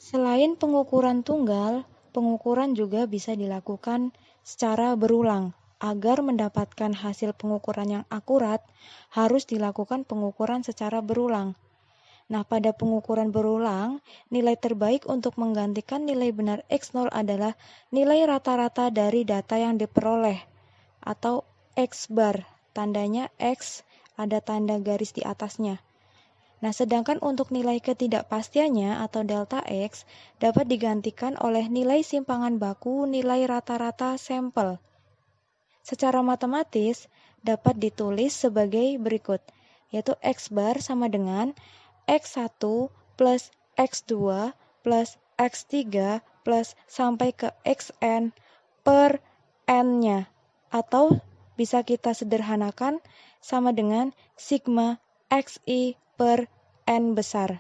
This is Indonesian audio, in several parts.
Selain pengukuran tunggal, pengukuran juga bisa dilakukan secara berulang. Agar mendapatkan hasil pengukuran yang akurat, harus dilakukan pengukuran secara berulang. Nah, pada pengukuran berulang, nilai terbaik untuk menggantikan nilai benar X0 adalah nilai rata-rata dari data yang diperoleh, atau X bar. Tandanya X, ada tanda garis di atasnya. Nah, sedangkan untuk nilai ketidakpastiannya atau delta X dapat digantikan oleh nilai simpangan baku nilai rata-rata sampel. Secara matematis dapat ditulis sebagai berikut, yaitu X bar sama dengan X1 plus X2 plus X3 plus sampai ke Xn per N-nya. Atau bisa kita sederhanakan sama dengan sigma Xi per N besar.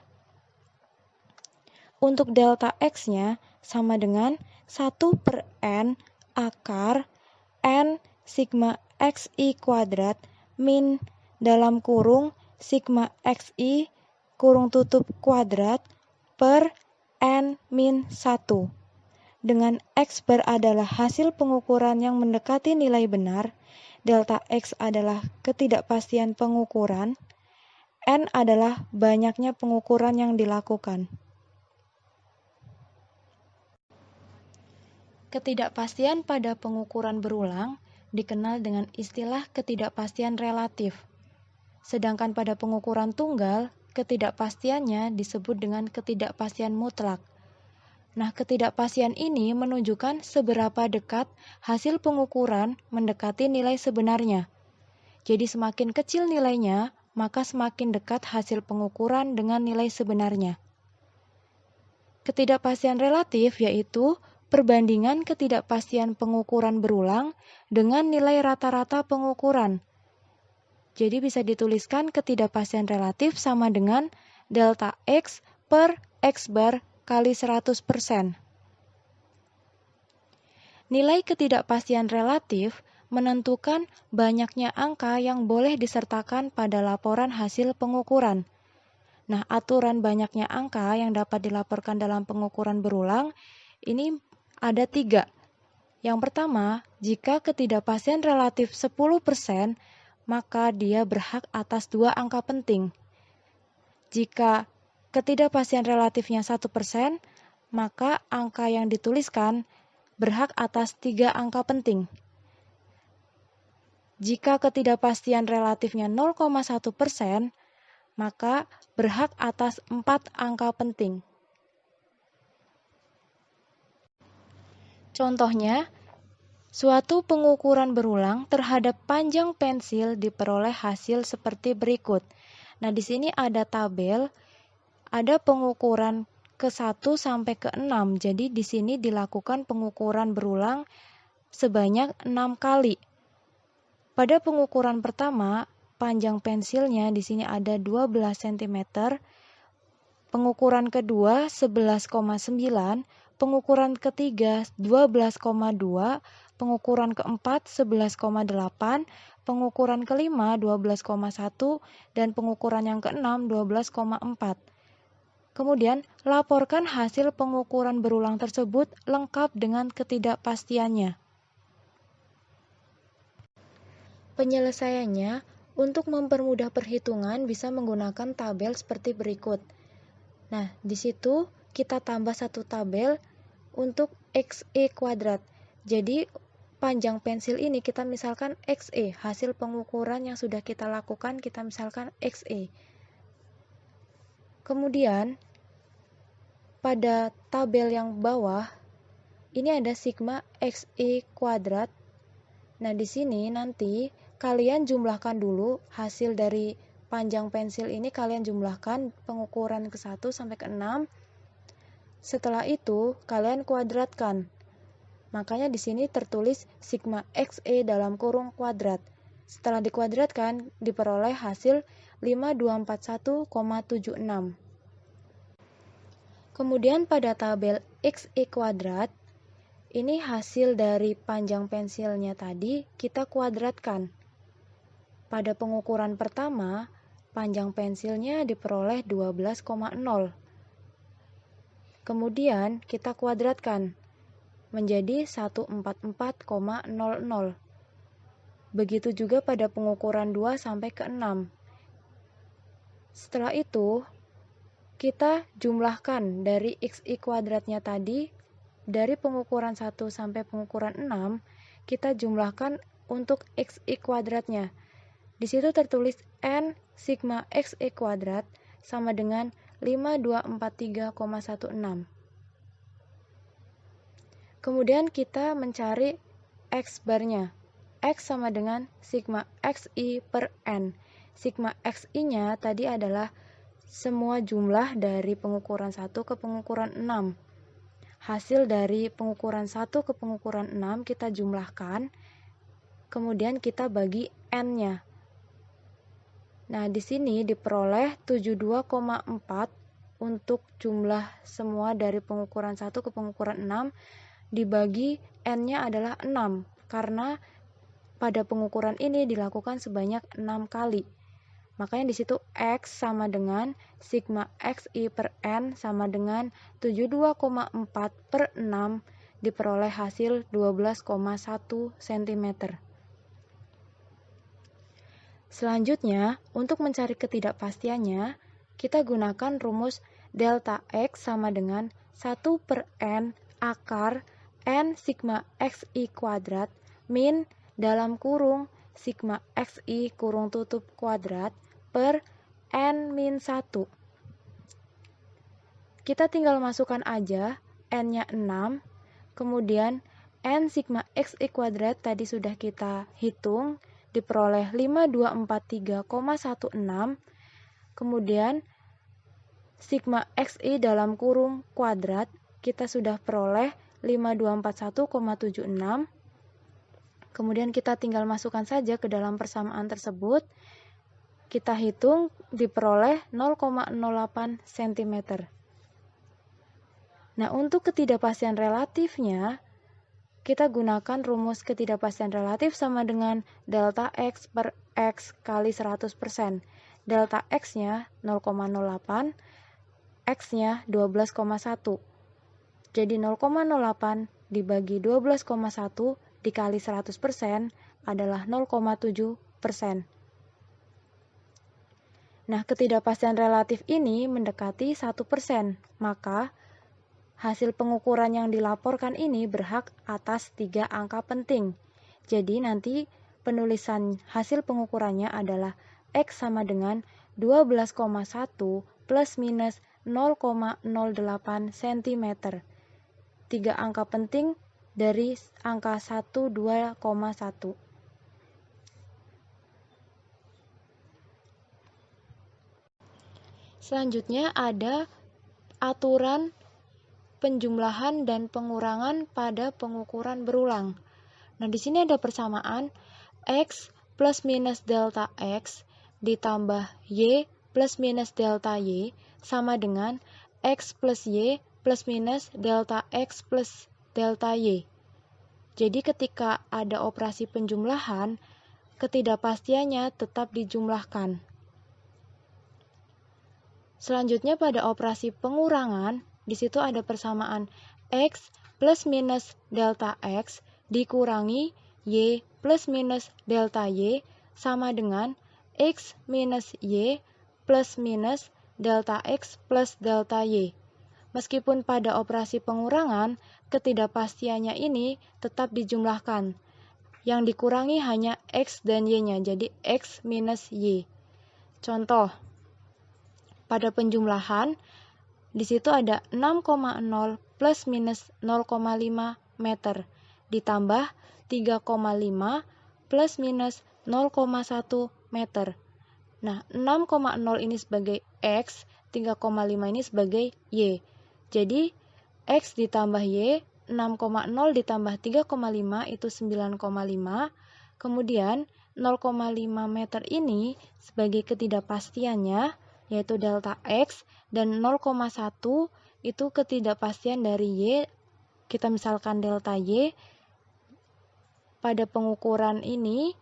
Untuk delta X-nya sama dengan 1 per N akar N sigma Xi kuadrat min dalam kurung sigma Xi kurung tutup kuadrat per N min 1. Dengan X bar adalah hasil pengukuran yang mendekati nilai benar, delta X adalah ketidakpastian pengukuran, N adalah banyaknya pengukuran yang dilakukan. Ketidakpastian pada pengukuran berulang dikenal dengan istilah ketidakpastian relatif. Sedangkan pada pengukuran tunggal, ketidakpastiannya disebut dengan ketidakpastian mutlak. Nah, ketidakpastian ini menunjukkan seberapa dekat hasil pengukuran mendekati nilai sebenarnya. Jadi semakin kecil nilainya, maka semakin dekat hasil pengukuran dengan nilai sebenarnya. Ketidakpastian relatif yaitu perbandingan ketidakpastian pengukuran berulang dengan nilai rata-rata pengukuran. Jadi bisa dituliskan ketidakpastian relatif sama dengan delta X per X bar kali 100%. Nilai ketidakpastian relatif menentukan banyaknya angka yang boleh disertakan pada laporan hasil pengukuran. Nah, aturan banyaknya angka yang dapat dilaporkan dalam pengukuran berulang ini ada 3. Yang pertama, jika ketidakpastian relatif 10%, maka dia berhak atas 2 angka penting. Jika ketidakpastian relatifnya 1%, maka angka yang dituliskan berhak atas 3 angka penting. Jika ketidakpastian relatifnya 0,1%, maka berhak atas 4 angka penting. Contohnya, suatu pengukuran berulang terhadap panjang pensil diperoleh hasil seperti berikut. Nah, di sini ada tabel, ada pengukuran ke-1 sampai ke-6. Jadi di sini dilakukan pengukuran berulang sebanyak 6 kali. Pada pengukuran pertama, panjang pensilnya di sini ada 12 cm. Pengukuran kedua 11,9, pengukuran ketiga 12,2, pengukuran keempat 11,8, pengukuran kelima 12,1, dan pengukuran yang keenam 12,4. Kemudian, laporkan hasil pengukuran berulang tersebut lengkap dengan ketidakpastiannya. Penyelesaiannya, untuk mempermudah perhitungan bisa menggunakan tabel seperti berikut. Nah, di situ kita tambah satu tabel untuk XE kuadrat. Jadi, panjang pensil ini kita misalkan XE, hasil pengukuran yang sudah kita lakukan kita misalkan XE. Kemudian, pada tabel yang bawah, ini ada sigma XE kuadrat. Nah, di sini nanti kalian jumlahkan dulu hasil dari panjang pensil ini, kalian jumlahkan pengukuran ke-1 sampai ke-6. Setelah itu, kalian kuadratkan. Makanya di sini tertulis sigma XE dalam kurung kuadrat. Setelah dikuadratkan, diperoleh hasil 5241,76. Kemudian pada tabel XE kuadrat, ini hasil dari panjang pensilnya tadi kita kuadratkan. Pada pengukuran pertama, panjang pensilnya diperoleh 12,0. Kemudian kita kuadratkan menjadi 144,00. Begitu juga pada pengukuran 2 sampai ke 6. Setelah itu, kita jumlahkan dari xi kuadratnya tadi, dari pengukuran 1 sampai pengukuran 6, kita jumlahkan untuk xi kuadratnya. Di situ tertulis n sigma xi kuadrat sama dengan 5243,16. Kemudian kita mencari x barnya. X sama dengan sigma xi per n. Sigma xi-nya tadi adalah semua jumlah dari pengukuran 1 ke pengukuran 6. Hasil dari pengukuran 1 ke pengukuran 6 kita jumlahkan, kemudian kita bagi n-nya. Nah, di sini diperoleh 72,4 untuk jumlah semua dari pengukuran 1 ke pengukuran 6, dibagi n-nya adalah 6, karena pada pengukuran ini dilakukan sebanyak 6 kali. Makanya di situ X sama dengan sigma XI per N sama dengan 72,4 per 6 diperoleh hasil 12,1 cm. Selanjutnya, untuk mencari ketidakpastiannya, kita gunakan rumus delta X sama dengan 1 per N akar N sigma XI kuadrat min dalam kurung sigma XI kurung tutup kuadrat per N-1. Kita tinggal masukkan aja N-nya 6, kemudian N sigma XI kuadrat tadi sudah kita hitung, diperoleh 5243,16, kemudian sigma XI dalam kurung kuadrat kita sudah peroleh 5241,76. Kemudian kita tinggal masukkan saja ke dalam persamaan tersebut. Kita hitung diperoleh 0,08 cm. Nah, untuk ketidakpastian relatifnya, kita gunakan rumus ketidakpastian relatif sama dengan delta X per X kali 100%. Delta X-nya 0,08, X-nya 12,1. Jadi 0,08 dibagi 12,1 dikali 100% adalah 0,7%. Nah, ketidakpastian relatif ini mendekati 1%, maka hasil pengukuran yang dilaporkan ini berhak atas 3 angka penting. Jadi nanti penulisan hasil pengukurannya adalah X sama dengan 12,1 plus minus 0,08 cm. 3 angka penting dari angka 12,1. Selanjutnya ada aturan penjumlahan dan pengurangan pada pengukuran berulang. Nah, di sini ada persamaan X plus minus delta X ditambah Y plus minus delta Y sama dengan X plus Y plus minus delta X plus delta Y. Jadi ketika ada operasi penjumlahan, ketidakpastiannya tetap dijumlahkan. Selanjutnya pada operasi pengurangan, di situ ada persamaan X plus minus delta X dikurangi Y plus minus delta Y sama dengan X minus Y plus minus delta X plus delta Y. Meskipun pada operasi pengurangan, ketidakpastiannya ini tetap dijumlahkan. Yang dikurangi hanya X dan Y-nya, jadi X minus Y. Contoh, pada penjumlahan, di situ ada 6,0 plus minus 0,5 meter, ditambah 3,5 plus minus 0,1 meter. Nah, 6,0 ini sebagai X, 3,5 ini sebagai Y. Jadi, X ditambah Y, 6,0 ditambah 3,5 itu 9,5. Kemudian, 0,5 meter ini sebagai ketidakpastiannya, yaitu delta X, dan 0,1 itu ketidakpastian dari Y, kita misalkan delta Y. Pada pengukuran ini,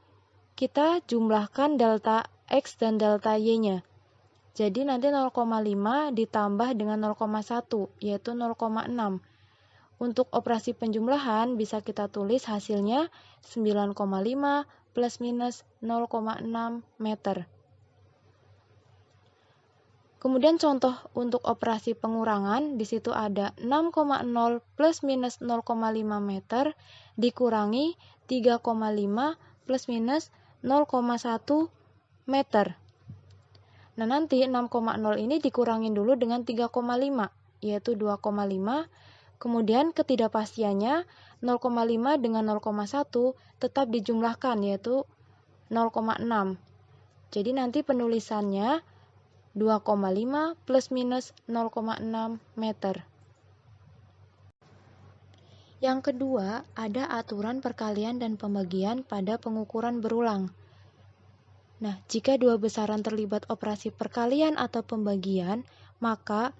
kita jumlahkan delta X dan delta Y-nya. Jadi nanti 0,5 ditambah dengan 0,1, yaitu 0,6. Untuk operasi penjumlahan bisa kita tulis hasilnya 9,5 plus minus 0,6 meter. Kemudian contoh untuk operasi pengurangan, di situ ada 6,0 plus minus 0,5 meter dikurangi 3,5 plus minus 0,1 meter. Nah, nanti 6,0 ini dikurangin dulu dengan 3,5, yaitu 2,5. Kemudian ketidakpastiannya 0,5 dengan 0,1 tetap dijumlahkan, yaitu 0,6. Jadi nanti penulisannya 2,5 plus minus 0,6 meter. Yang kedua, ada aturan perkalian dan pembagian pada pengukuran berulang. Nah, jika dua besaran terlibat operasi perkalian atau pembagian, maka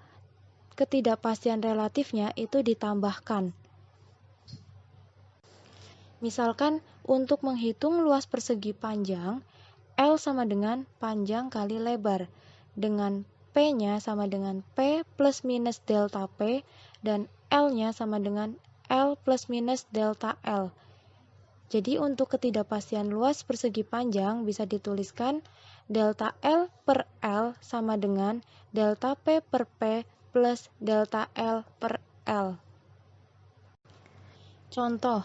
ketidakpastian relatifnya itu ditambahkan. Misalkan, untuk menghitung luas persegi panjang, L sama dengan panjang kali lebar, dengan P-nya sama dengan P plus minus delta P, dan L-nya sama dengan L plus minus delta L. Jadi untuk ketidakpastian luas persegi panjang bisa dituliskan delta L per L sama dengan delta P per P plus delta L per L. Contoh,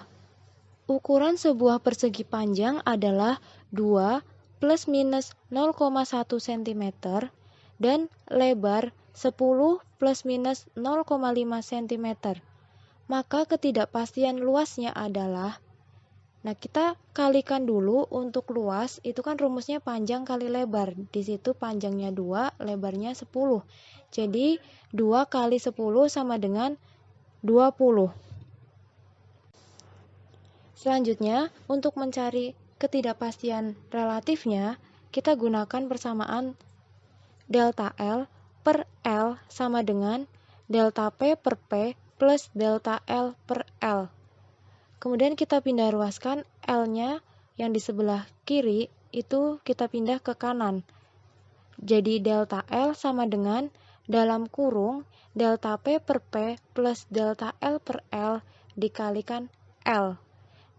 ukuran sebuah persegi panjang adalah 2 plus minus 0,1 cm dan lebar 10 plus minus 0,5 cm. Maka ketidakpastian luasnya adalah, nah, kita kalikan dulu untuk luas, itu kan rumusnya panjang kali lebar. Di situ panjangnya 2, lebarnya 10. Jadi, 2 kali 10 sama dengan 20. Selanjutnya, untuk mencari ketidakpastian relatifnya, kita gunakan persamaan delta L per L sama dengan delta P per P plus delta L per L. Kemudian kita pindah ruaskan L-nya yang di sebelah kiri itu kita pindah ke kanan. Jadi delta L sama dengan dalam kurung delta P per P plus delta L per L dikalikan L.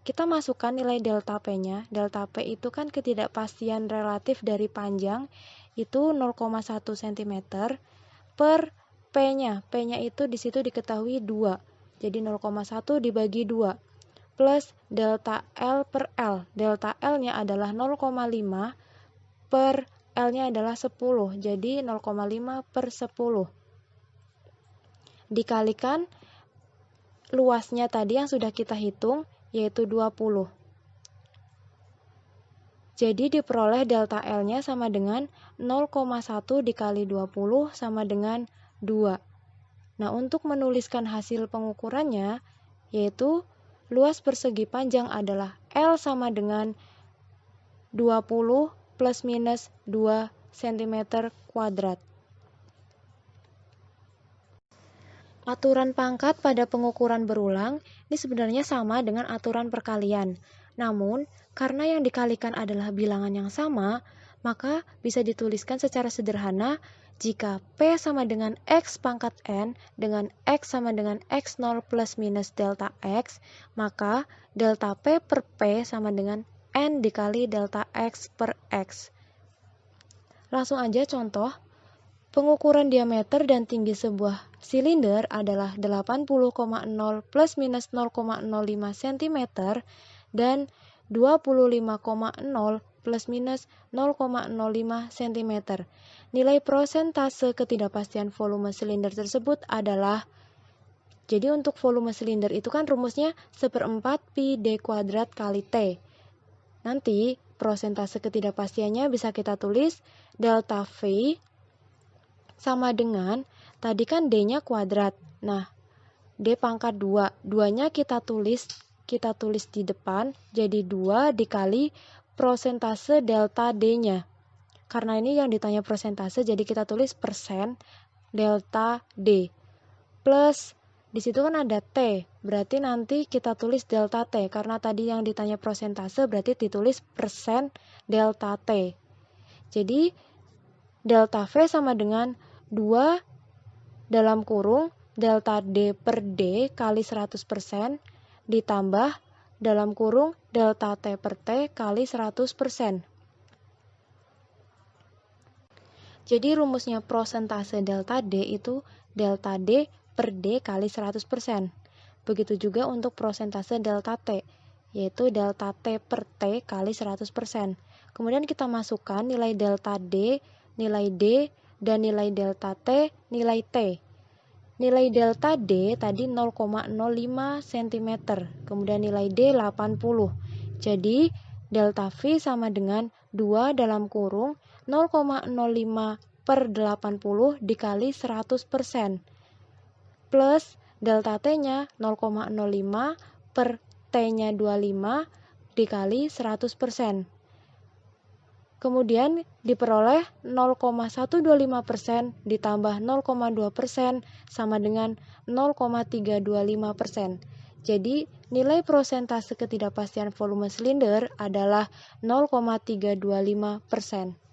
Kita masukkan nilai delta P-nya. Delta P itu kan ketidakpastian relatif dari panjang, itu 0,1 cm per P-nya. P-nya itu di situ diketahui 2. Jadi 0,1 dibagi 2. Plus delta L per L. Delta L-nya adalah 0,5 per L-nya adalah 10. Jadi 0,5 per 10. Dikalikan luasnya tadi yang sudah kita hitung, yaitu 20. Jadi diperoleh delta L-nya sama dengan 0,1 dikali 20 sama dengan 2. Nah, untuk menuliskan hasil pengukurannya, yaitu luas persegi panjang adalah L sama dengan 20 plus minus 2 cm kuadrat. Aturan pangkat pada pengukuran berulang ini sebenarnya sama dengan aturan perkalian. Namun, karena yang dikalikan adalah bilangan yang sama, maka bisa dituliskan secara sederhana jika P sama dengan X pangkat N dengan X sama dengan X0 plus minus delta X, maka delta P per P sama dengan N dikali delta X per X. Langsung aja contoh, pengukuran diameter dan tinggi sebuah silinder adalah 80,0 plus minus 0,05 cm dan 25,0 plus minus 0,05 cm. Nilai prosentase ketidakpastian volume silinder tersebut adalah, jadi untuk volume silinder itu kan rumusnya 1/4 pi d kuadrat kali T. Nanti prosentase ketidakpastiannya bisa kita tulis delta V sama dengan, tadi kan D-nya kuadrat. Nah, D pangkat 2. 2-nya kita tulis di depan, jadi 2 dikali prosentase delta D-nya. Karena ini yang ditanya prosentase, jadi kita tulis persen delta D. Plus, di situ kan ada T, berarti nanti kita tulis delta T. Karena tadi yang ditanya prosentase, berarti ditulis persen delta T. Jadi, delta V sama dengan 2 dalam kurung delta D per D kali 100% ditambah dalam kurung delta T per T kali 100%. Jadi rumusnya prosentase delta D itu delta D per D kali 100%. Begitu juga untuk prosentase delta T, yaitu delta T per T kali 100%. Kemudian kita masukkan nilai delta D, nilai D, dan nilai delta T, nilai T. Nilai delta D tadi 0,05 cm, kemudian nilai D 80. Jadi delta V sama dengan 2 dalam kurung 0,05 per 80 dikali 100%. Plus delta T-nya 0,05 per T-nya 25 dikali 100%. Kemudian diperoleh 0,125% ditambah 0,2% sama dengan 0,325%. Jadi nilai prosentase ketidakpastian volume silinder adalah 0,325%.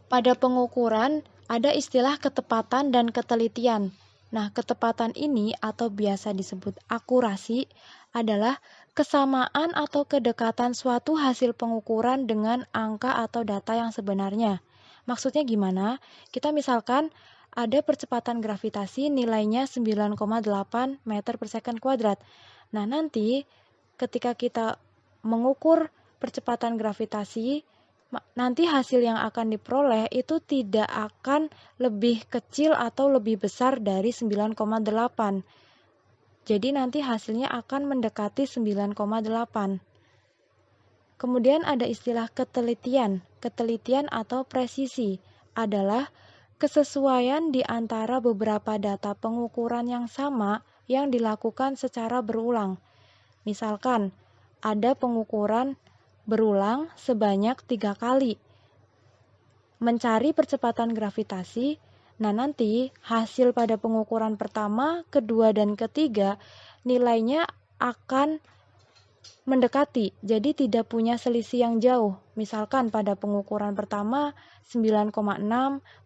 Pada pengukuran ada istilah ketepatan dan ketelitian. Nah, ketepatan ini atau biasa disebut akurasi adalah kesamaan atau kedekatan suatu hasil pengukuran dengan angka atau data yang sebenarnya. Maksudnya gimana? Kita misalkan ada percepatan gravitasi nilainya 9,8 meter per second kuadrat. Nah, nanti ketika kita mengukur percepatan gravitasi, nanti hasil yang akan diperoleh itu tidak akan lebih kecil atau lebih besar dari 9,8. Jadi nanti hasilnya akan mendekati 9,8. Kemudian ada istilah ketelitian. Ketelitian atau presisi adalah kesesuaian di antara beberapa data pengukuran yang sama yang dilakukan secara berulang. Misalkan, ada pengukuran berulang sebanyak 3 kali. Mencari percepatan gravitasi, nah nanti hasil pada pengukuran pertama, kedua, dan ketiga nilainya akan mendekati, jadi tidak punya selisih yang jauh. Misalkan pada pengukuran pertama 9,6,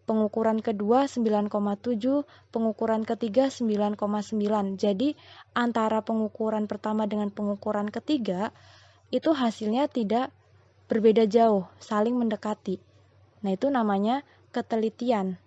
pengukuran kedua 9,7, pengukuran ketiga 9,9. Jadi antara pengukuran pertama dengan pengukuran ketiga itu hasilnya tidak berbeda jauh, saling mendekati. Nah, itu namanya ketelitian.